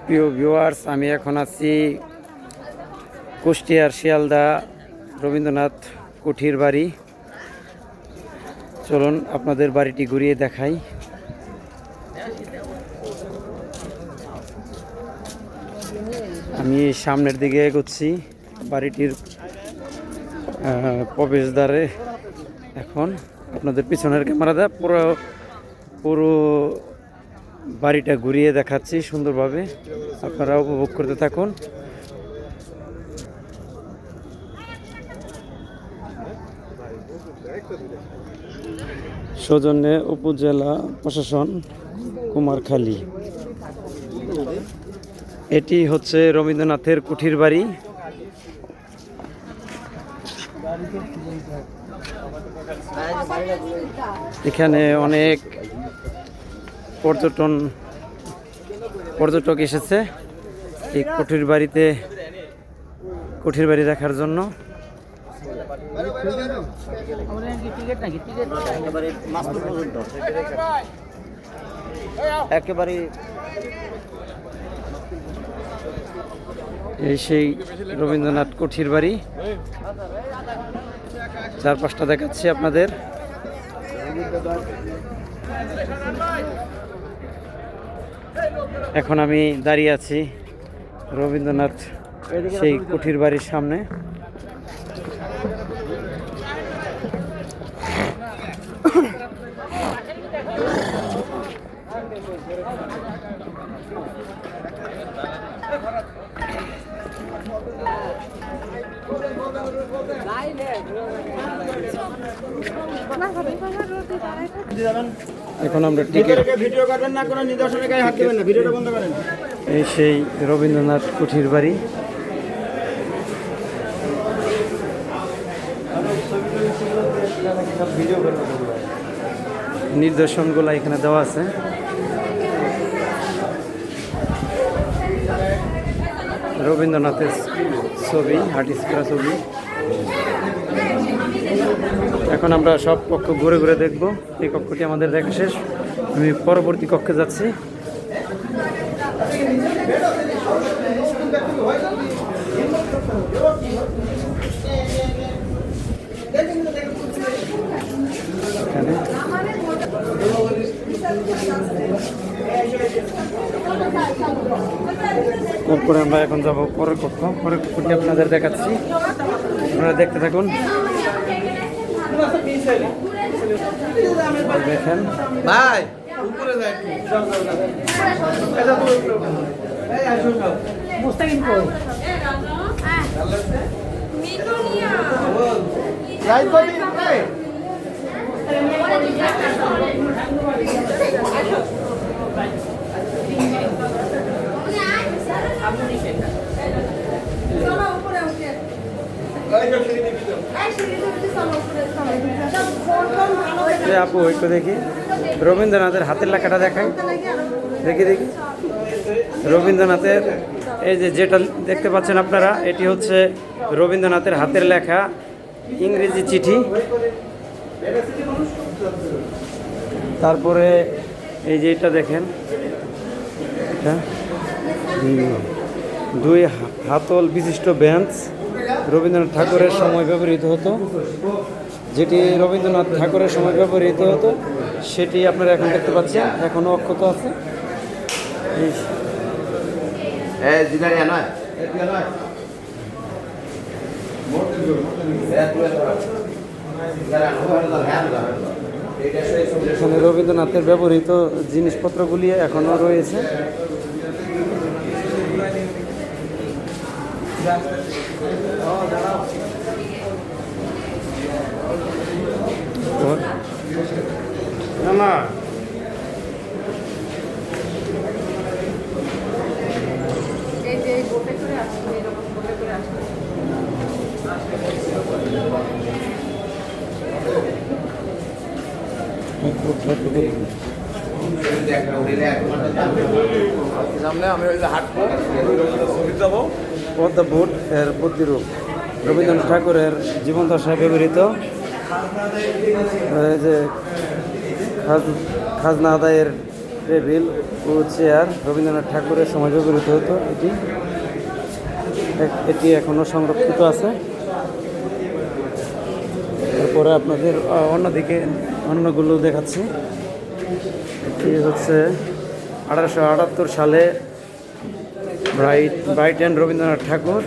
প্রিয় ভিউয়ার্স, আমি এখন আছি কুষ্টিয়ার শিয়ালদা রবীন্দ্রনাথ কুঠির বাড়ি। চলুন আপনাদের বাড়িটি ঘুরিয়ে দেখাই। আমি সামনের দিকে এগোচ্ছি বাড়িটির প্রবেশদ্বারে। এখন আপনাদের পিছনের ক্যামেরাটা পুরো বাড়িটা ঘুরিয়ে দেখাচ্ছি সুন্দরভাবে, আপনারা উপভোগ করতে থাকুন। সৌজন্যে উপজেলা প্রশাসন কুমারখালী। এটি হচ্ছে রবীন্দ্রনাথের কুঠির বাড়ি। এখানে অনেক পর্যটক এসেছে এই কুঠির বাড়ি দেখার জন্য। একেবারে এই সেই রবীন্দ্রনাথ কুঠির বাড়ি, চারপাশটা দেখাচ্ছি আপনাদের। এখন আমি দাঁড়িয়ে আছি রবীন্দ্রনাথ সেই কুঠির বাড়ির সামনে। এখন আমরা ভিডিও করবেন না, কোনো নিদর্শনের গায়ে হাত দিবেন না, ভিডিওটা বন্ধ করেন। এই সেই রবীন্দ্রনাথ কুঠির বাড়ি। নিদর্শনগুলো এখানে দেওয়া আছে। রবীন্দ্রনাথের ছবি, আর্টিস্ট করা ছবি। এখন আমরা সব কক্ষ ঘুরে ঘুরে দেখব। এই কক্ষটি আমাদের দেখা শেষ, আমি পরবর্তী কক্ষে যাচ্ছি। তারপরে আমরা এখন যাব পরের কক্ষটি আপনাদের দেখাচ্ছি, আপনারা দেখতে থাকুন। দেখেন ভাই উপরে যাই আপু একটু দেখি রবীন্দ্রনাথের হাতের লেখাটা দেখাই, দেখি রবীন্দ্রনাথের এই যেটা দেখতে পাচ্ছেন আপনারা, এটি হচ্ছে রবীন্দ্রনাথের হাতের লেখা ইংরেজি চিঠি। তারপরে এই যে এটা দেখেন, এটা 2 হাতল বিশিষ্ট বেঞ্চ, রবীন্দ্রনাথ ঠাকুরের সময় ব্যবহৃত হতো। যেটি রবীন্দ্রনাথ ঠাকুরের সময় ব্যবহৃত হতো সেটি আপনারা এখন দেখতে পাচ্ছেন, এখনো অক্ষত আছে। এখানে রবীন্দ্রনাথের ব্যবহৃত জিনিসপত্রগুলি এখনো রয়েছে। না সামনে আমি ওই যে হাঁটবো যাবো পদ্মা বুট এর প্রতিরূপ রবীন্দ্রনাথ ঠাকুরের জীবন দশায় ব্যবহৃত যে খাজনা আদায়ের টেবিল ও চেয়ার রবীন্দ্রনাথ ঠাকুরের সময় ব্যবহৃত হতো। এটি এখনও সংরক্ষিত আছে। তারপরে আপনাদের অন্যদিকে অন্যগুলো দেখাচ্ছি। এটি হচ্ছে 1878 সালে ব্রাইটন রবীন্দ্রনাথ ঠাকুর।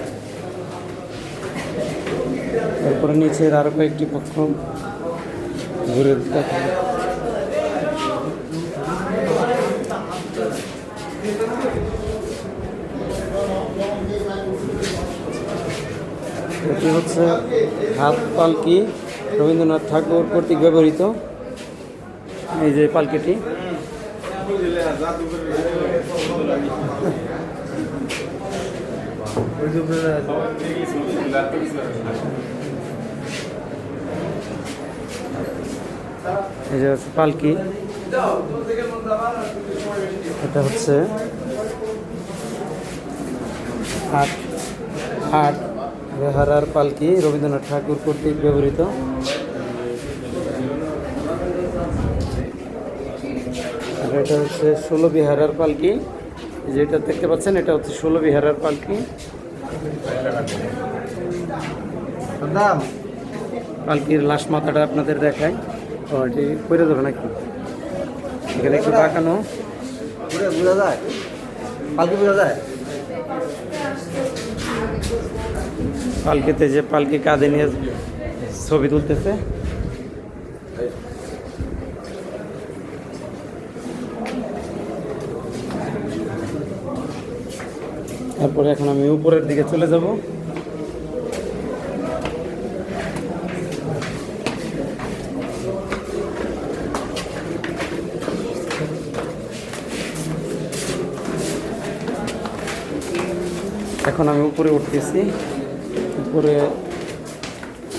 তারপরে নিচের আরও কয়েকটি পক্ষ ঘুরে দেখা। এটি হচ্ছে হাত পালকি রবীন্দ্রনাথ ঠাকুর কর্তৃক ব্যবহৃত। এই যে পালকিটি, এই যে হচ্ছে পালকি। এটা হচ্ছে আট বেহারার পালকি রবীন্দ্রনাথ ঠাকুর কর্তৃক ব্যবহৃত। আর এটা হচ্ছে 16 বিহারার পালকি, যেটা দেখতে পাচ্ছেন এটা হচ্ছে 16 বিহারার পালকি। পালকির লাশ মাথাটা আপনাদের দেখায়। ও এটি করে দেবে নাকি, এখানে একটু তাকানো বোঝা যায়, পালকি বোঝা যায়। পালকিতে যে পালকি কাঁধে নিয়ে ছবি তুলতেছে। তারপরে এখন আমি উপরের দিকে চলে যাব। এখন আমি উপরে উঠতেছি।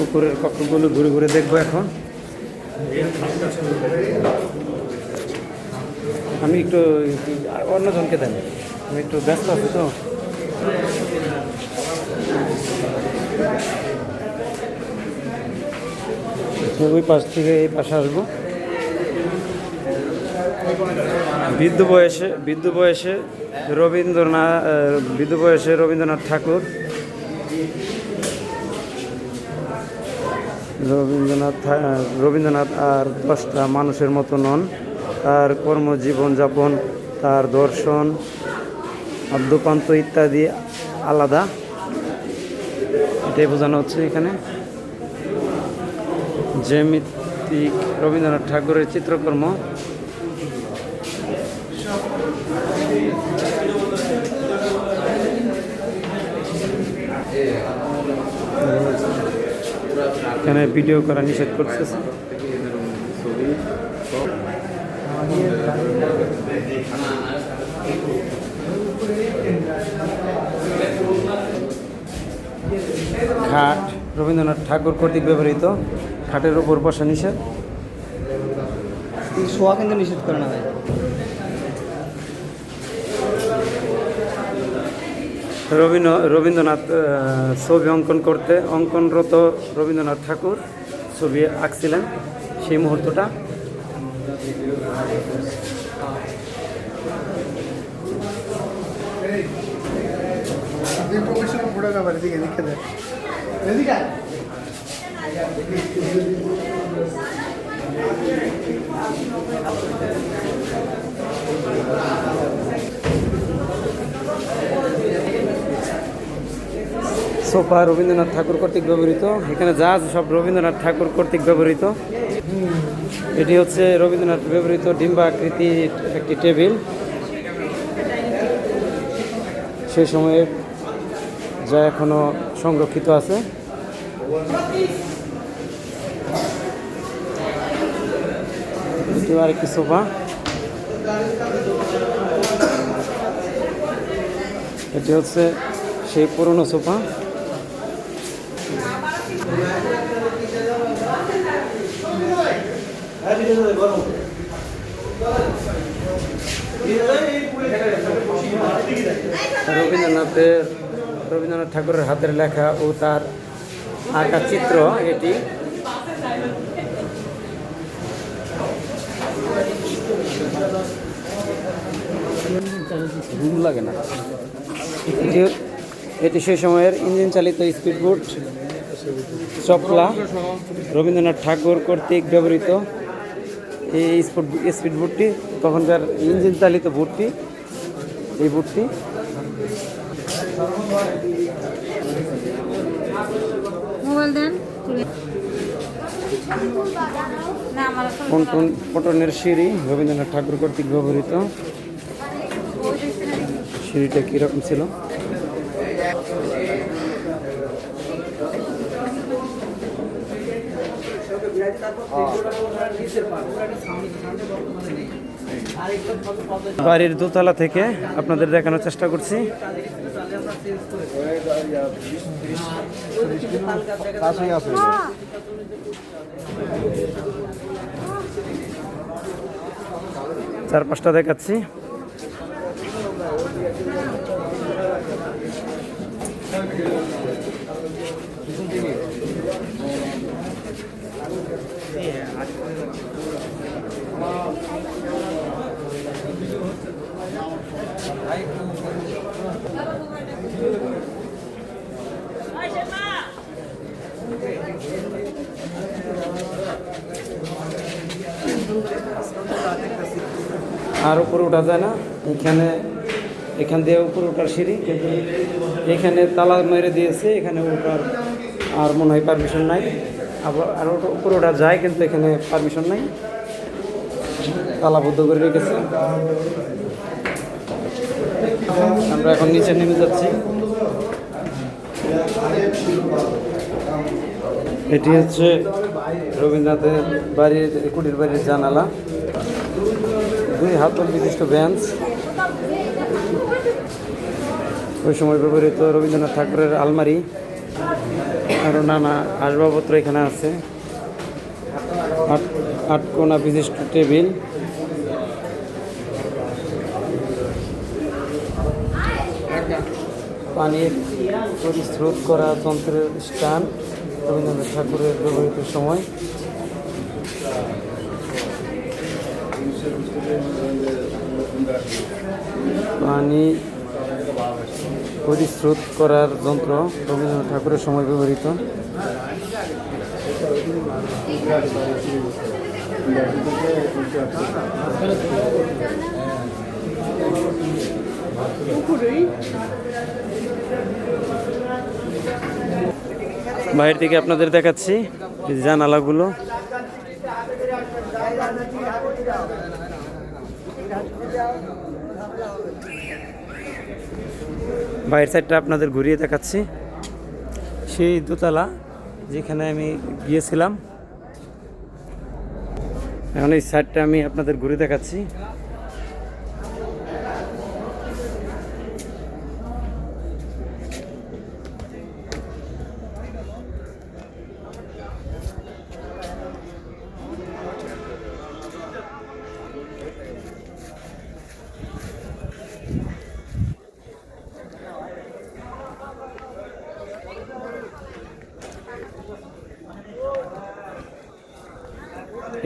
উপরের কক্ষগুলো ঘুরে ঘুরে দেখবো। এখন আমি একটু অন্যজনকে দেন, আমি একটু ব্যস্ত আছি তো। ওই পাশ থেকে এই পাশে আসবো। বৃদ্ধ বয়সে রবীন্দ্রনাথ ঠাকুর আর 10টা মানুষের মতো নন। তার কর্মজীবনযাপন, তার দর্শন, আদ্যপান্ত ইত্যাদি আলাদা, এটাই বোঝানো হচ্ছে এখানে। জ্যামিতিক রবীন্দ্রনাথ ঠাকুরের চিত্রকর্ম। এখানে ভিডিও করা নিষেধ করতেছে। খাট রবীন্দ্রনাথ ঠাকুর কর্তৃক ব্যবহৃত। খাটের উপর বসা নিষেধ, শোয়া কিন্তু নিষেধ করে না ভাই। রবীন্দ্রনাথ ছবি অঙ্কনরত রবীন্দ্রনাথ ঠাকুর ছবি আঁকছিলেন সেই মুহূর্তটা। সোফা রবীন্দ্রনাথ ঠাকুর কর্তৃক ব্যবহৃত। এখানে যা আছে সব রবীন্দ্রনাথ ঠাকুর কর্তৃক ব্যবহৃত। এটি হচ্ছে রবীন্দ্রনাথ ব্যবহৃত ডিম্বাকৃতির একটি টেবিল, সেই সময়ে যা এখনো সংরক্ষিত আছে। এটি আরেকটি সোফা। এটি হচ্ছে সেই পুরনো সোফা। রবীন্দ্রনাথ ঠাকুরের হাতের লেখা ও তার আঁকা চিত্র এটি। রুম লাগে না। এটি এটি সেই সময়ের ইঞ্জিন চালিত স্পিডবোট চপলা রবীন্দ্রনাথ ঠাকুর কর্তৃক ব্যবহৃত এই স্পিডবোটটি, তখনকার ইঞ্জিন চালিত বোটটি, এই বোটটি। মোবাইল দেন না আমার পটনের সিঁড়ি রবীন্দ্রনাথ ঠাকুর কর্তৃক ব্যবহৃত। সিঁড়িটা কীরকম ছিল? বাড়ির দোতলা থেকে আপনাদের দেখানোর চেষ্টা করছি। কাছেই আছে। চারপাশটা দেখাচ্ছি। আর উপরে ওঠা যায় না, এখান দিয়ে উপরে ওঠার সিঁড়ি, কিন্তু এখানে তালা মেরে দিয়েছে, এখানে ওঠার আর মনে হয় পারমিশন নাই। আবার আর উপরে ওঠা যায়, কিন্তু এখানে পারমিশন নাই, তালাবদ্ধ করে রেখেছে। আমরা এখন নিচে নেমে যাচ্ছি। এটি হচ্ছে রবীন্দ্রনাথের বাড়ির, কুটির বাড়ির জানালা। 2 হাতল বিশিষ্ট বেঞ্চ, ওই সময় ব্যবহৃত রবীন্দ্রনাথ ঠাকুরের আলমারি, আরও নানা আসবাবপত্র এখানে আছে। 8 কোণা বিশিষ্ট টেবিল, পানির পরিস্রোত করা যন্ত্রের স্ট্যান্ড রবীন্দ্রনাথ ঠাকুরের ব্যবহৃত সময়। পানি পরিস্রোত করার যন্ত্র রবীন্দ্রনাথ ঠাকুরের সময় ব্যবহৃত। বাইরে থেকে আপনাদের দেখাচ্ছি এই জানালাগুলো। বাইরের সাইডটা আপনাদের ঘুরিয়ে দেখাচ্ছি। সেই দোতলা যেখানে আমি গিয়েছিলাম, এখন এই সাইডটা আমি আপনাদের ঘুরে দেখাচ্ছি।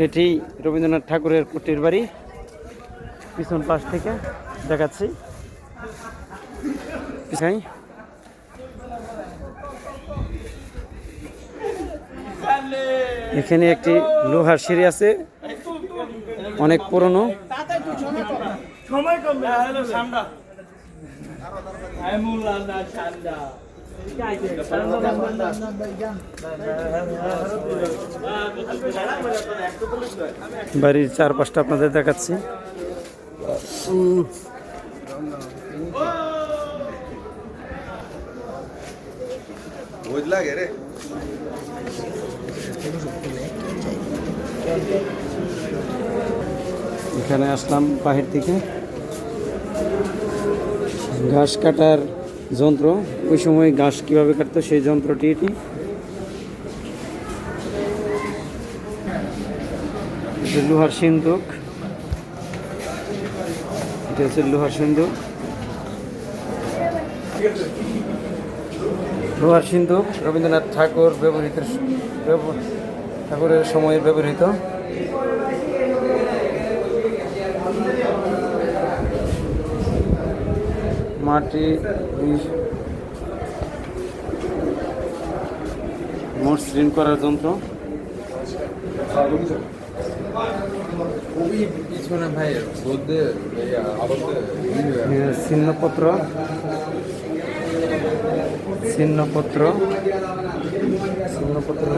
এটি রবীন্দ্রনাথ ঠাকুরের কুটির বাড়ি, পিছন পাশ থেকে দেখাচ্ছি। এখানে একটি লোহার সিঁড়ি আছে, অনেক পুরনো। বাড়ির চারপাশটা আপনাদের দেখাচ্ছি। এখানে আসলাম বাহির থেকে। ঘাস কাটার যন্ত্র, ওই সময় ঘাস কিভাবে কাটতো সেই যন্ত্রটি এটি। লোহার সিন্দুক, এটা হচ্ছে লোহার সিন্দুক। লোহার সিন্দুক রবীন্দ্রনাথ ঠাকুরের সময়ে ব্যবহৃত। মাটি মসৃণ করার যন্ত্র। খুবই পিছনে ভাই রোদে আলোতে ছিন্নপত্র ছিন্নপত্র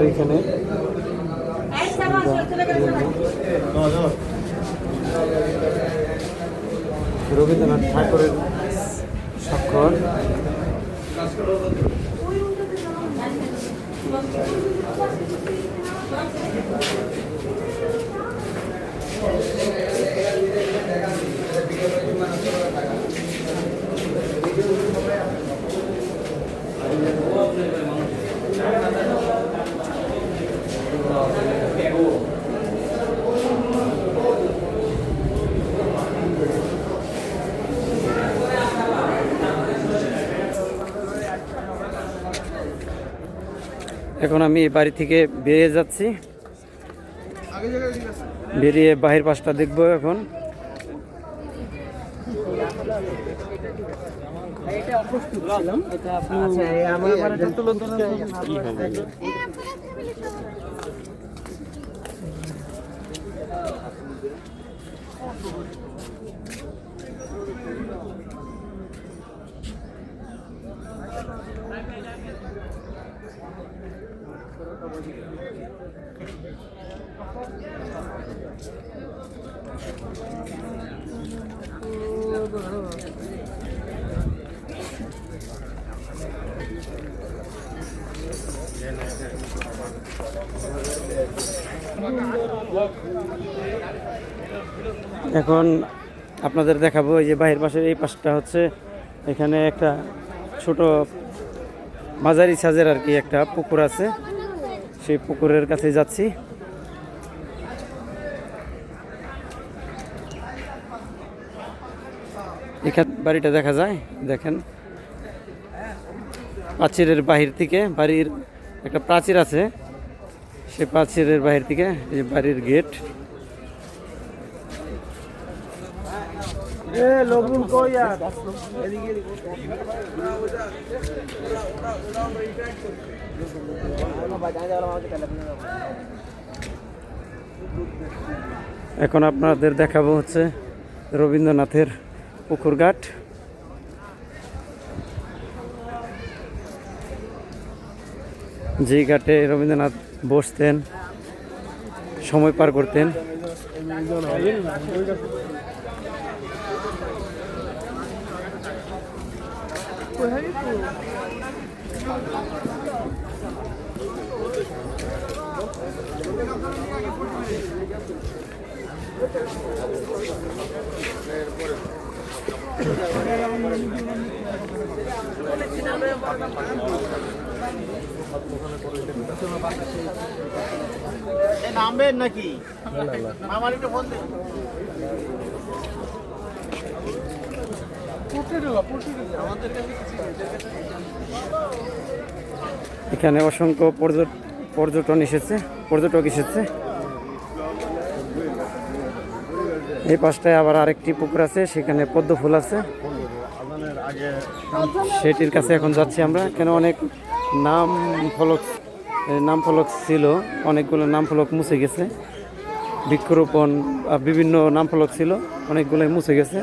এখানে রবীন্দ্রনাথ ঠাকুরের স্বাক্ষর। এখন আমি এই বাড়ি থেকে বেরিয়ে যাচ্ছি, বেরিয়ে বাহির পাশটা দেখবো এখন। এখন আপনাদের দেখাবো এই যে বাহির পাশের এই পাশটা হচ্ছে, এখানে একটা ছোট মাঝারি সাজের আর কি একটা পুকুর আছে, সেই পুকুরের কাছে যাচ্ছি। এখানে বাড়িটা দেখা যায়, দেখেন প্রাচীরের বাহির থেকে, বাড়ির একটা প্রাচীর আছে, সে প্রাচীরের বাহির থেকে এই বাড়ির গেট। এখন আপনাদের দেখাবো হচ্ছে রবীন্দ্রনাথের পুকুরঘাট। যেই ঘাটে রবীন্দ্রনাথ বসতেন, সময় পার করতেন। নামবেন নাকি? আমার একটু ফোন দিন। এখানে অসংখ্য পর্যটক এসেছে। এই পাশটায় আবার আরেকটি পুকুর আছে, সেখানে পদ্ম ফুল আছে, সেটির কাছে এখন যাচ্ছি আমরা। এখানে অনেক নাম ফলক ছিল, অনেকগুলো নাম ফলক মুছে গেছে, বৃক্ষরোপণ বিভিন্ন নাম ফলক ছিল, অনেকগুলোই মুছে গেছে।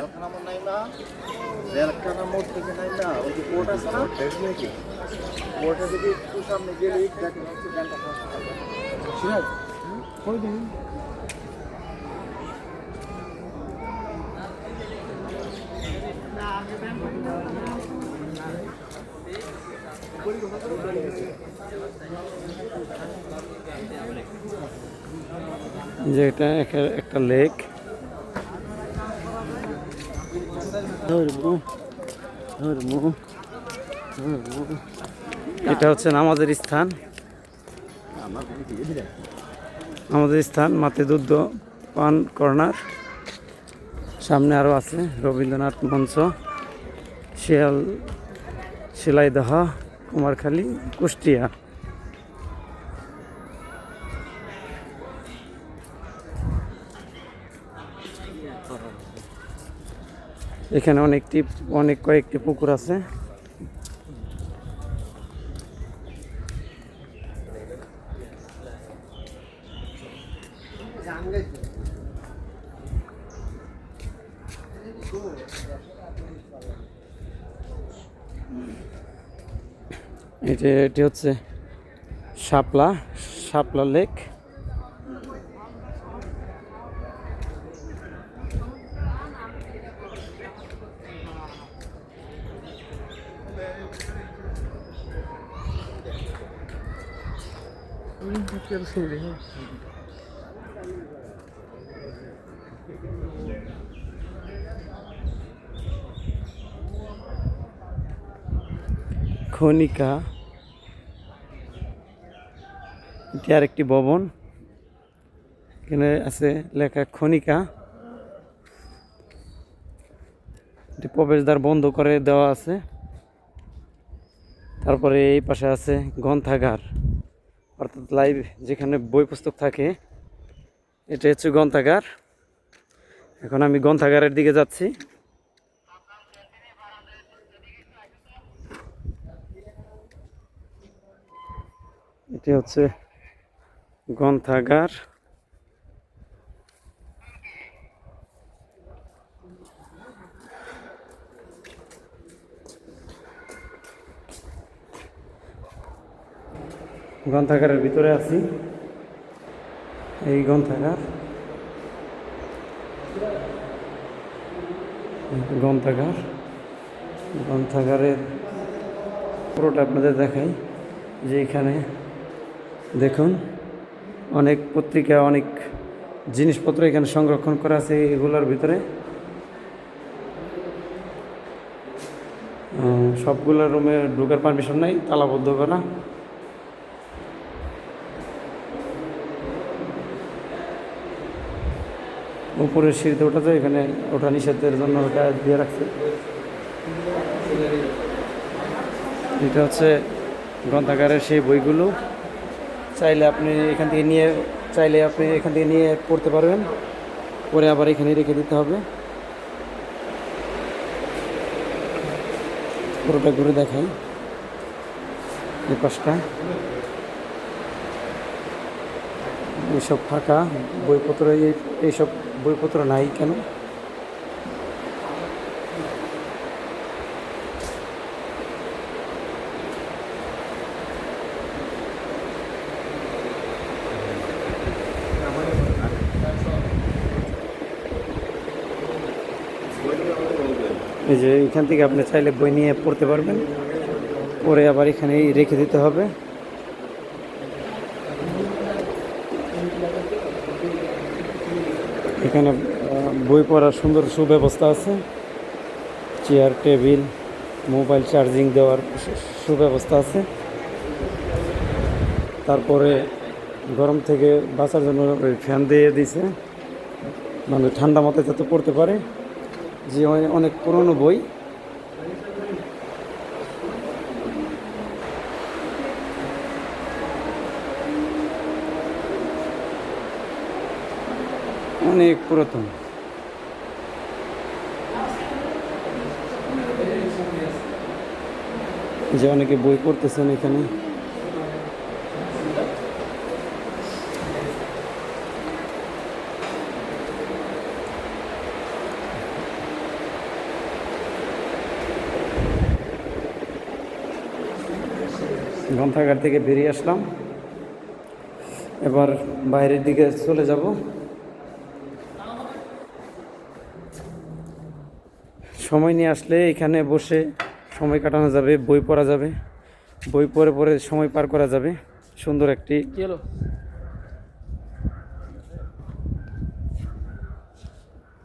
যে এটা একটা লেক, এটা হচ্ছে আমাদের স্থান, মাতে দুধ পান কর্নার। সামনে আরো আছে রবীন্দ্রনাথ মঞ্চ, শিলাইদহ, কুমারখালী, কুষ্টিয়া। এখানে অনেক কয়েকটি পুকুর আছে। এটি হচ্ছে শাপলা লেক। খনিকা, এটি আরেকটি ভবন। এখানে আছে লেখা খনিকা। এটি প্রবেশদ্বার বন্ধ করে দেওয়া আছে। তারপরে এই পাশে আছে গ্রন্থাগার, অর্থাৎ লাইভ যেখানে বই পুস্তক থাকে, এটা হচ্ছে গ্রন্থাগার। এখন আমি গ্রন্থাগারের দিকে যাচ্ছি। এটি হচ্ছে গ্রন্থাগার। গ্রন্থাগারের ভিতরে আছি। এই গ্রন্থাগারের পুরোটা আপনাদের দেখাই, যে এখানে দেখুন অনেক পত্রিকা, অনেক জিনিসপত্র এখানে সংরক্ষণ করা আছে এগুলোর ভিতরে। সবগুলো রুমে ঢোকার পারমিশন নাই, তালাবদ্ধ করা। উপরের সিঁড়িতে ওঠা যায়, এখানে ওঠা নিষেধের জন্য ওটা দিয়ে রাখছে। এটা হচ্ছে গ্রন্থাগারের সেই বইগুলো। চাইলে আপনি এখান থেকে নিয়ে পড়তে পারবেন, পরে আবার এখানে রেখে দিতে হবে। পুরোটা ঘুরে দেখাই এই পাশটা। এইসব ফাঁকা বইপত্র, এইসব বইপত্র নাই কেন? এই যে এখান থেকে আপনি চাইলে বই নিয়ে পড়তে পারবেন, পরে আবার এখানেই রেখে দিতে হবে। এখানে বই পড়ার সুন্দর সুব্যবস্থা আছে। চেয়ার, টেবিল, মোবাইল চার্জিং দেওয়ার সুব্যবস্থা আছে। তারপরে গরম থেকে বাঁচার জন্য ফ্যান দিয়ে দিয়েছে, মানে ঠান্ডা মাথায় যাতে পড়তে পারে। যে অনেক পুরনো বই। অনেক পুরাতন। যে অনেকে বই পড়তেছেন এখানে। গ্রন্থাগার থেকে বেরিয়ে আসলাম, এবার বাইরের দিকে চলে যাব। সময় নিয়ে আসলে এখানে বসে সময় কাটানো যাবে, বই পড়া যাবে, বই পড়ে সময় পার করা যাবে। সুন্দর একটি